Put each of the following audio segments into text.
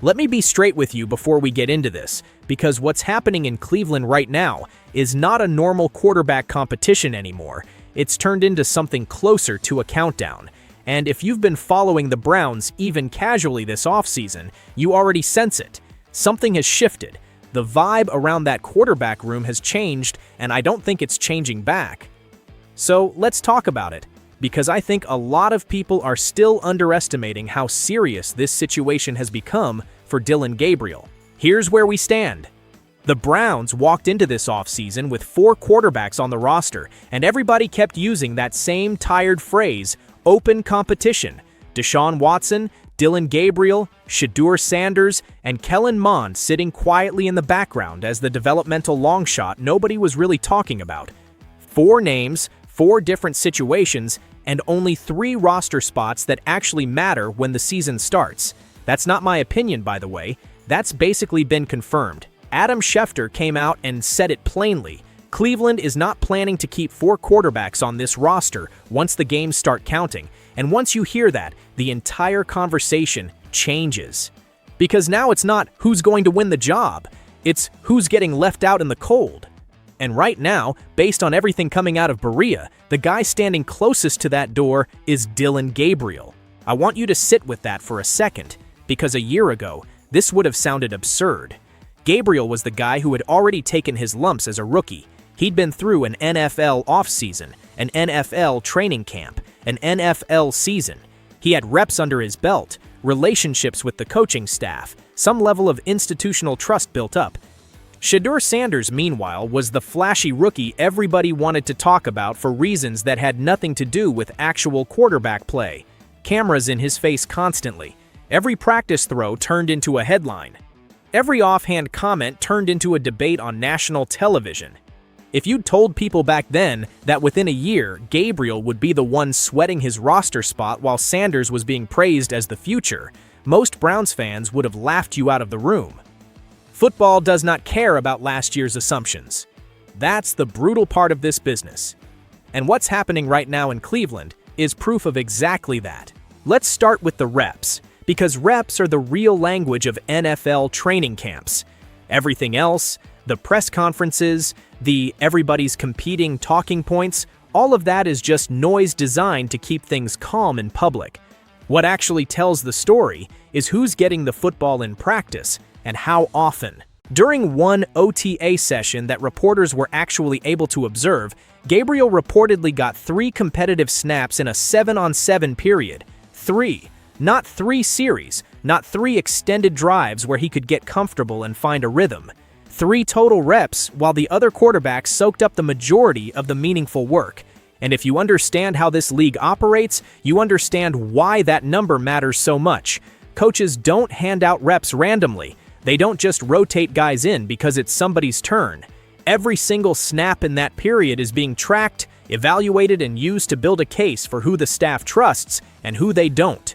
Let me be straight with you before we get into this, because what's happening in Cleveland right now is not a normal quarterback competition anymore. It's turned into something closer to a countdown. And if you've been following the Browns even casually this offseason, you already sense it. Something has shifted. The vibe around that quarterback room has changed, and I don't think it's changing back. So let's talk about it, because I think a lot of people are still underestimating how serious this situation has become for Dillon Gabriel. Here's where we stand. The Browns walked into this offseason with 4 quarterbacks on the roster, and everybody kept using that same tired phrase, open competition. Deshaun Watson, Dillon Gabriel, Shedeur Sanders, and Kellen Mond sitting quietly in the background as the developmental long shot nobody was really talking about. 4 names, 4 different situations, and only 3 roster spots that actually matter when the season starts. That's not my opinion, by the way. That's basically been confirmed. Adam Schefter came out and said it plainly. Cleveland is not planning to keep 4 quarterbacks on this roster once the games start counting. And once you hear that, the entire conversation changes. Because now it's not who's going to win the job, it's who's getting left out in the cold. And right now, based on everything coming out of Berea, the guy standing closest to that door is Dillon Gabriel. I want you to sit with that for a second, because a year ago, this would have sounded absurd. Gabriel was the guy who had already taken his lumps as a rookie. He'd been through an NFL offseason, an NFL training camp, an NFL season. He had reps under his belt, relationships with the coaching staff, some level of institutional trust built up. Shedeur Sanders, meanwhile, was the flashy rookie everybody wanted to talk about for reasons that had nothing to do with actual quarterback play. Cameras in his face constantly. Every practice throw turned into a headline. Every offhand comment turned into a debate on national television. If you'd told people back then that within a year, Gabriel would be the one sweating his roster spot while Sanders was being praised as the future, most Browns fans would have laughed you out of the room. Football does not care about last year's assumptions. That's the brutal part of this business. And what's happening right now in Cleveland is proof of exactly that. Let's start with the reps, because reps are the real language of NFL training camps. Everything else, the press conferences, the everybody's competing talking points, all of that is just noise designed to keep things calm in public. What actually tells the story is who's getting the football in practice and how often. During one OTA session that reporters were actually able to observe, Gabriel reportedly got 3 competitive snaps in a 7-on-7 period. 3. Not 3 series, not 3 extended drives where he could get comfortable and find a rhythm. 3 total reps while the other quarterbacks soaked up the majority of the meaningful work. And if you understand how this league operates, you understand why that number matters so much. Coaches don't hand out reps randomly. They don't just rotate guys in because it's somebody's turn. Every single snap in that period is being tracked, evaluated, and used to build a case for who the staff trusts and who they don't.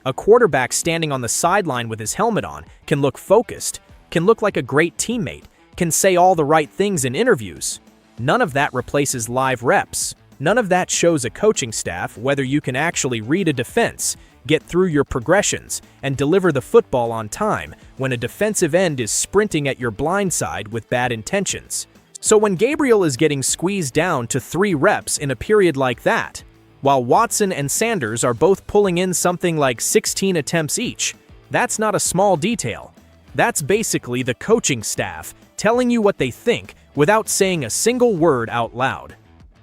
A quarterback standing on the sideline with his helmet on can look focused, can look like a great teammate, can say all the right things in interviews. None of that replaces live reps. None of that shows a coaching staff whether you can actually read a defense, get through your progressions, and deliver the football on time when a defensive end is sprinting at your blind side with bad intentions. So when Gabriel is getting squeezed down to 3 reps in a period like that, while Watson and Sanders are both pulling in something like 16 attempts each, that's not a small detail. That's basically the coaching staff telling you what they think without saying a single word out loud.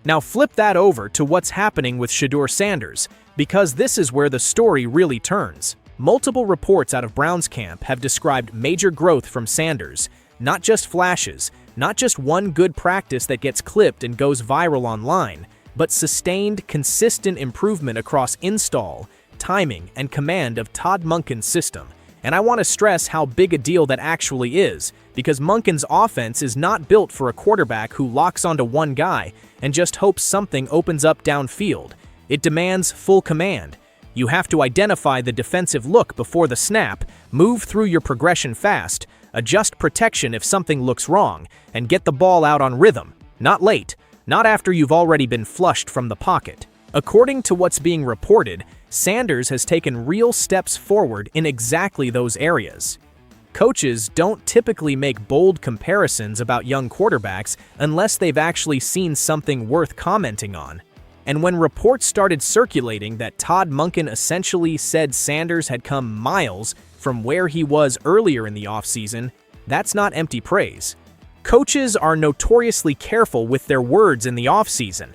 Now flip that over to what's happening with Shedeur Sanders, because this is where the story really turns. Multiple reports out of Browns camp have described major growth from Sanders, not just flashes, not just one good practice that gets clipped and goes viral online, but sustained, consistent improvement across install, timing, and command of Todd Monken's system. And I want to stress how big a deal that actually is, because Monken's offense is not built for a quarterback who locks onto one guy and just hopes something opens up downfield. It demands full command. You have to identify the defensive look before the snap, move through your progression fast, adjust protection if something looks wrong, and get the ball out on rhythm, not late, not after you've already been flushed from the pocket. According to what's being reported, Sanders has taken real steps forward in exactly those areas. Coaches don't typically make bold comparisons about young quarterbacks unless they've actually seen something worth commenting on. And when reports started circulating that Todd Monken essentially said Sanders had come miles from where he was earlier in the offseason, that's not empty praise. Coaches are notoriously careful with their words in the offseason.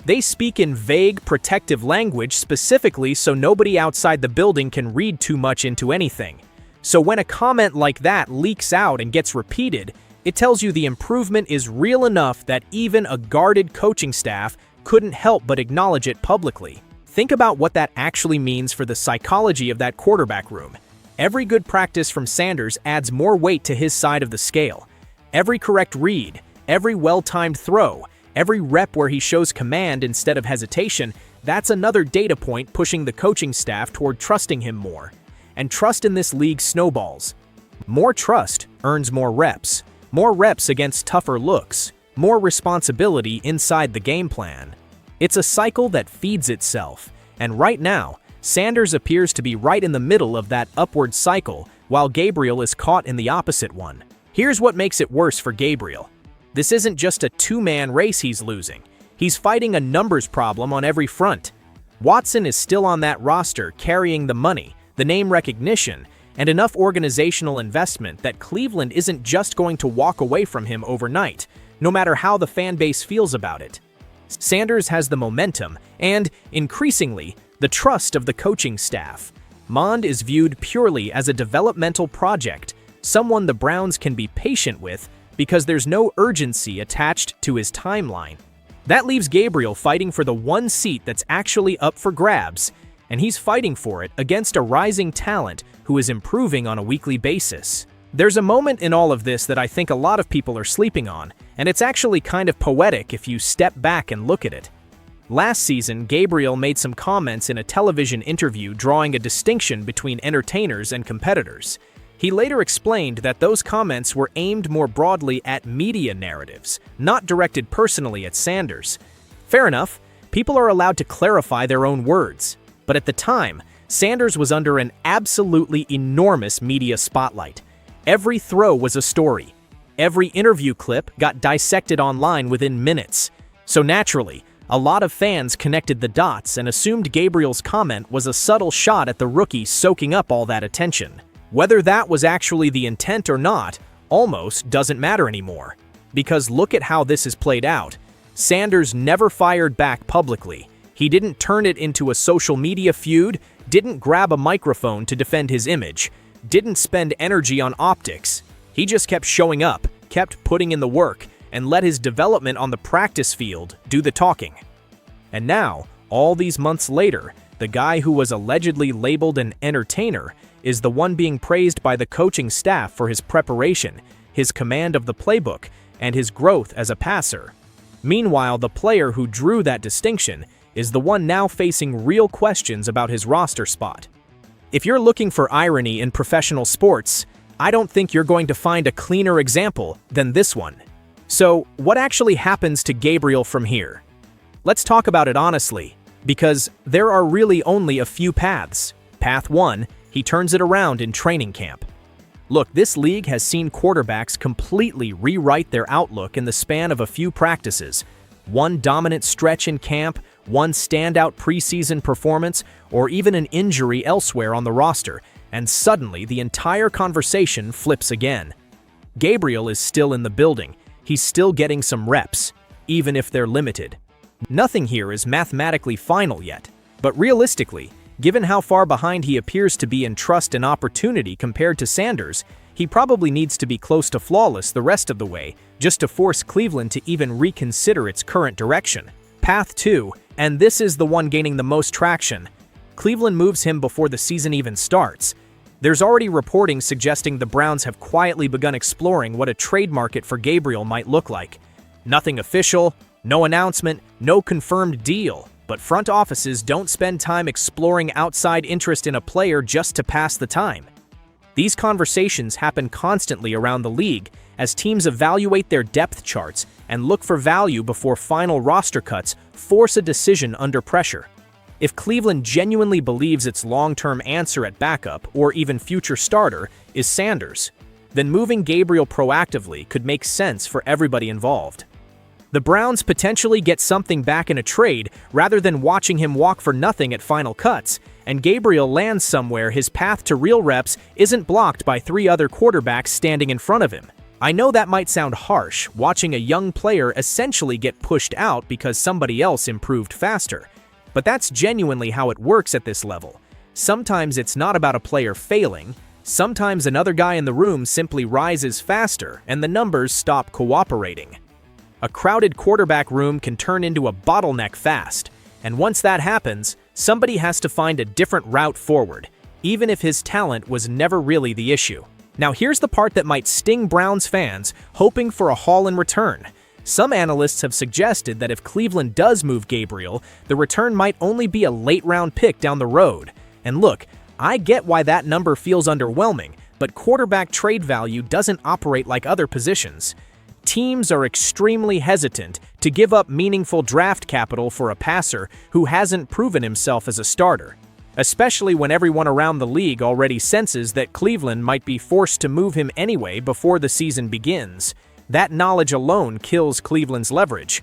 They speak in vague, protective language specifically so nobody outside the building can read too much into anything. So when a comment like that leaks out and gets repeated, it tells you the improvement is real enough that even a guarded coaching staff couldn't help but acknowledge it publicly. Think about what that actually means for the psychology of that quarterback room. Every good practice from Sanders adds more weight to his side of the scale. Every correct read, every well-timed throw, every rep where he shows command instead of hesitation, that's another data point pushing the coaching staff toward trusting him more. And trust in this league snowballs. More trust earns more reps against tougher looks, more responsibility inside the game plan. It's a cycle that feeds itself, and right now, Sanders appears to be right in the middle of that upward cycle, while Gabriel is caught in the opposite one. Here's what makes it worse for Gabriel. This isn't just a two-man race he's losing. He's fighting a numbers problem on every front. Watson is still on that roster carrying the money, the name recognition, and enough organizational investment that Cleveland isn't just going to walk away from him overnight, no matter how the fan base feels about it. Sanders has the momentum and, increasingly, the trust of the coaching staff. Mond is viewed purely as a developmental project, someone the Browns can be patient with because there's no urgency attached to his timeline. That leaves Gabriel fighting for the one seat that's actually up for grabs, and he's fighting for it against a rising talent who is improving on a weekly basis. There's a moment in all of this that I think a lot of people are sleeping on, and it's actually kind of poetic if you step back and look at it. Last season, Gabriel made some comments in a television interview drawing a distinction between entertainers and competitors. He later explained that those comments were aimed more broadly at media narratives, not directed personally at Sanders. Fair enough, people are allowed to clarify their own words. But at the time, Sanders was under an absolutely enormous media spotlight. Every throw was a story. Every interview clip got dissected online within minutes. So naturally, a lot of fans connected the dots and assumed Gabriel's comment was a subtle shot at the rookie soaking up all that attention. Whether that was actually the intent or not, almost doesn't matter anymore. Because look at how this has played out. Sanders never fired back publicly. He didn't turn it into a social media feud, didn't grab a microphone to defend his image, didn't spend energy on optics. He just kept showing up, kept putting in the work, and let his development on the practice field do the talking. And now, all these months later, the guy who was allegedly labeled an entertainer is the one being praised by the coaching staff for his preparation, his command of the playbook, and his growth as a passer. Meanwhile, the player who drew that distinction is the one now facing real questions about his roster spot. If you're looking for irony in professional sports, I don't think you're going to find a cleaner example than this one. So, what actually happens to Gabriel from here? Let's talk about it honestly, because there are really only a few paths. Path 1, he turns it around in training camp. Look, this league has seen quarterbacks completely rewrite their outlook in the span of a few practices. One dominant stretch in camp, one standout preseason performance, or even an injury elsewhere on the roster, and suddenly the entire conversation flips again. Gabriel is still in the building. He's still getting some reps, even if they're limited. Nothing here is mathematically final yet, but realistically, given how far behind he appears to be in trust and opportunity compared to Sanders, he probably needs to be close to flawless the rest of the way just to force Cleveland to even reconsider its current direction. Path 2, and this is the one gaining the most traction. Cleveland moves him before the season even starts. There's already reporting suggesting the Browns have quietly begun exploring what a trade market for Gabriel might look like. Nothing official, no announcement, no confirmed deal, but front offices don't spend time exploring outside interest in a player just to pass the time. These conversations happen constantly around the league as teams evaluate their depth charts and look for value before final roster cuts force a decision under pressure. If Cleveland genuinely believes its long-term answer at backup or even future starter is Sanders, then moving Gabriel proactively could make sense for everybody involved. The Browns potentially get something back in a trade rather than watching him walk for nothing at final cuts, and Gabriel lands somewhere his path to real reps isn't blocked by 3 other quarterbacks standing in front of him. I know that might sound harsh, watching a young player essentially get pushed out because somebody else improved faster. But that's genuinely how it works at this level. Sometimes it's not about a player failing. Sometimes another guy in the room simply rises faster and the numbers stop cooperating. A crowded quarterback room can turn into a bottleneck fast, and once that happens, somebody has to find a different route forward, even if his talent was never really the issue. Now here's the part that might sting Browns fans hoping for a haul in return. Some analysts have suggested that if Cleveland does move Gabriel, the return might only be a late-round pick down the road. And look, I get why that number feels underwhelming, but quarterback trade value doesn't operate like other positions. Teams are extremely hesitant to give up meaningful draft capital for a passer who hasn't proven himself as a starter, especially when everyone around the league already senses that Cleveland might be forced to move him anyway before the season begins. That knowledge alone kills Cleveland's leverage.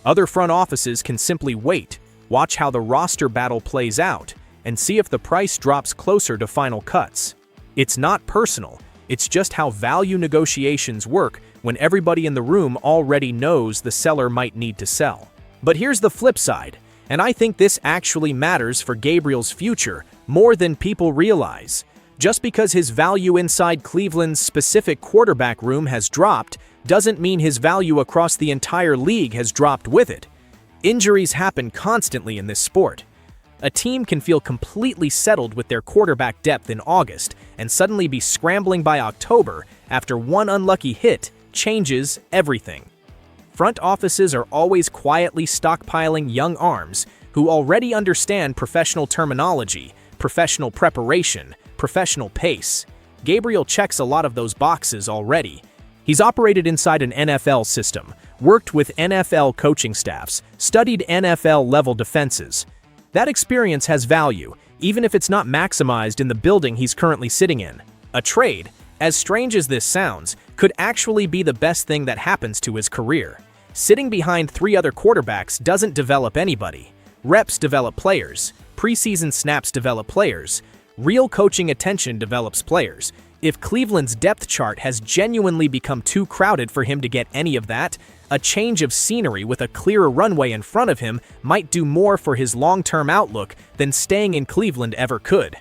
Other front offices can simply wait, watch how the roster battle plays out, and see if the price drops closer to final cuts. It's not personal, it's just how value negotiations work when everybody in the room already knows the seller might need to sell. But here's the flip side, and I think this actually matters for Gabriel's future more than people realize. Just because his value inside Cleveland's specific quarterback room has dropped doesn't mean his value across the entire league has dropped with it. Injuries happen constantly in this sport. A team can feel completely settled with their quarterback depth in August and suddenly be scrambling by October after one unlucky hit changes everything. Front offices are always quietly stockpiling young arms who already understand professional terminology, professional preparation, professional pace. Gabriel checks a lot of those boxes already. He's operated inside an NFL system, worked with NFL coaching staffs, studied NFL-level defenses. That experience has value, even if it's not maximized in the building he's currently sitting in. A trade, as strange as this sounds, could actually be the best thing that happens to his career. Sitting behind 3 other quarterbacks doesn't develop anybody. Reps develop players. Preseason snaps develop players. Real coaching attention develops players. If Cleveland's depth chart has genuinely become too crowded for him to get any of that, a change of scenery with a clearer runway in front of him might do more for his long-term outlook than staying in Cleveland ever could.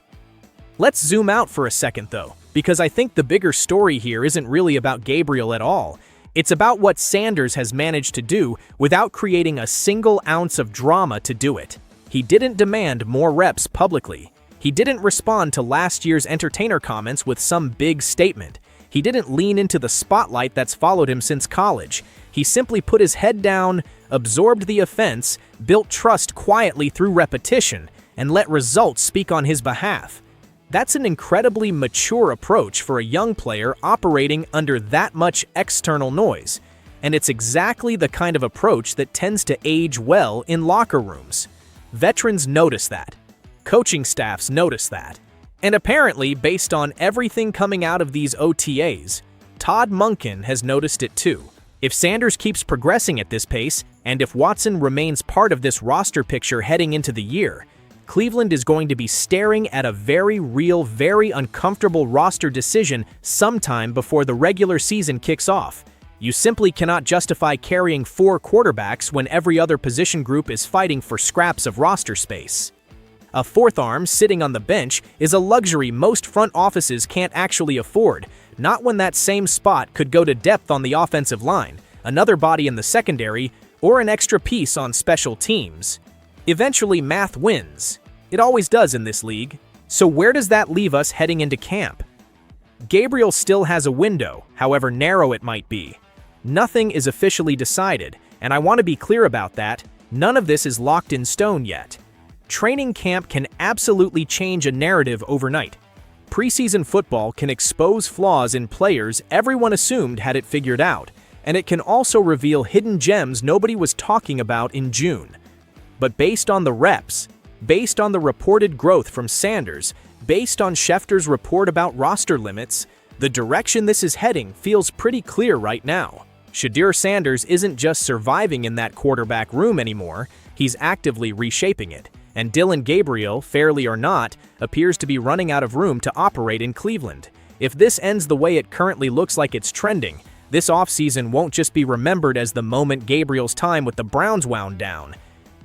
Let's zoom out for a second though, because I think the bigger story here isn't really about Gabriel at all. It's about what Sanders has managed to do without creating a single ounce of drama to do it. He didn't demand more reps publicly. He didn't respond to last year's entertainer comments with some big statement. He didn't lean into the spotlight that's followed him since college. He simply put his head down, absorbed the offense, built trust quietly through repetition, and let results speak on his behalf. That's an incredibly mature approach for a young player operating under that much external noise, and it's exactly the kind of approach that tends to age well in locker rooms. Veterans notice that. Coaching staffs notice that. And apparently, based on everything coming out of these OTAs, Todd Monken has noticed it too. If Sanders keeps progressing at this pace, and if Watson remains part of this roster picture heading into the year, Cleveland is going to be staring at a very real, very uncomfortable roster decision sometime before the regular season kicks off. You simply cannot justify carrying 4 quarterbacks when every other position group is fighting for scraps of roster space. A 4th arm sitting on the bench is a luxury most front offices can't actually afford, not when that same spot could go to depth on the offensive line, another body in the secondary, or an extra piece on special teams. Eventually, math wins. It always does in this league. So where does that leave us heading into camp? Gabriel still has a window, however narrow it might be. Nothing is officially decided, and I want to be clear about that. None of this is locked in stone yet. Training camp can absolutely change a narrative overnight. Preseason football can expose flaws in players everyone assumed had it figured out, and it can also reveal hidden gems nobody was talking about in June. But based on the reps, Based on the reported growth from Sanders, based on Schefter's report about roster limits, the direction this is heading feels pretty clear right now. Shedeur Sanders isn't just surviving in that quarterback room anymore, he's actively reshaping it. And Dillon Gabriel, fairly or not, appears to be running out of room to operate in Cleveland. If this ends the way it currently looks like it's trending, this offseason won't just be remembered as the moment Gabriel's time with the Browns wound down.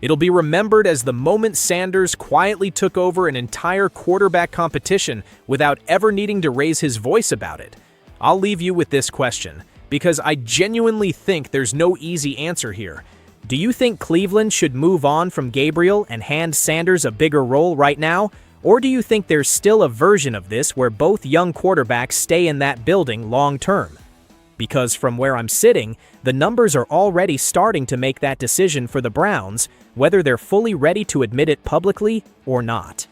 It'll be remembered as the moment Sanders quietly took over an entire quarterback competition without ever needing to raise his voice about it. I'll leave you with this question, because I genuinely think there's no easy answer here. Do you think Cleveland should move on from Gabriel and hand Sanders a bigger role right now? Or do you think there's still a version of this where both young quarterbacks stay in that building long term? Because from where I'm sitting, the numbers are already starting to make that decision for the Browns, whether they're fully ready to admit it publicly or not.